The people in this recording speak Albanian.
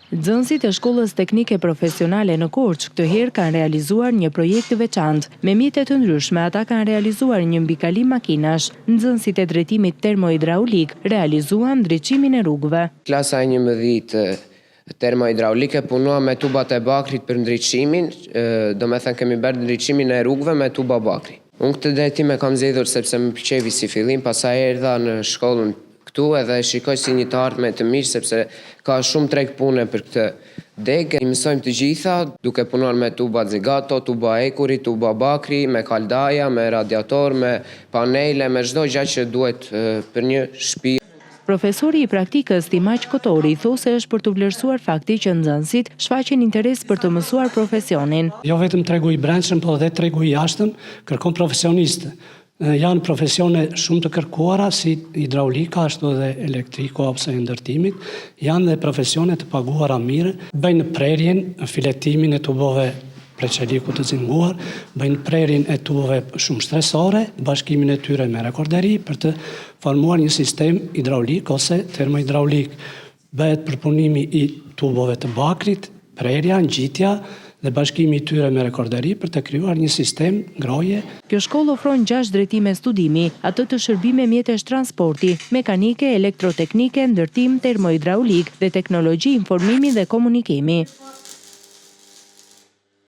Nxënësit e Shkollës Teknike Profesionale në Korçë këtë herë kanë realizuar një projekt të veçantë. Me mjete të ndryshme ata kanë realizuar një mbikalim makinash. Nxënësit e drejtimit termohidraulik realizuan ndriçimin e rrugëve. Klasa 11 termohidraulike punua me tubat e bakrit për ndriçimin, do me thënë kemi bërë ndriçimin e rrugëve me tuba bakri. Unë këtë drejtim e kam zgjedhur sepse më pëlqevi si fillim, pastaj erdha në shkollën këtu edhe shikoj si një të ardhme të mirë sepse ka shumë treg pune për këtë degë. Mësojmë të gjitha duke punuar me tuba Zigato, tuba ekuri, tuba bakri, me kaldaja, me radiator, me panele, me çdo gjë që duhet për një shtëpi. Profesori i praktikës Timaq Kotori thosë se është për të vlerësuar fakti që nxënësit shfaqen interes për të mësuar profesionin. Jo vetëm tregu i brendshëm, por edhe tregu i jashtëm kërkon profesionistë. Janë profesione shumë të kërkuara si hidraulika, ashtu edhe elektriko ose ndërtimit, janë dhe profesione të paguara mirë, bëjnë prerjen, filetimin e tubove preçeliku të zinguar, bëjnë prerjen e tubove shumë stresore, bashkimin e tyre me rekorderi për të formuar një sistem hidraulik ose termohidraulik. Bëhet përpunimi i tubove të bakrit, prerja, ngjitja dhe bashkimi i tyre me rekorderi për të krijuar një sistem ngroje. Kjo shkollë ofron 6 drejtime studimi, ato të shërbime mjetesh transporti, mekanike, elektroteknike, ndërtim, termohidraulik dhe teknologji informimi dhe komunikimi.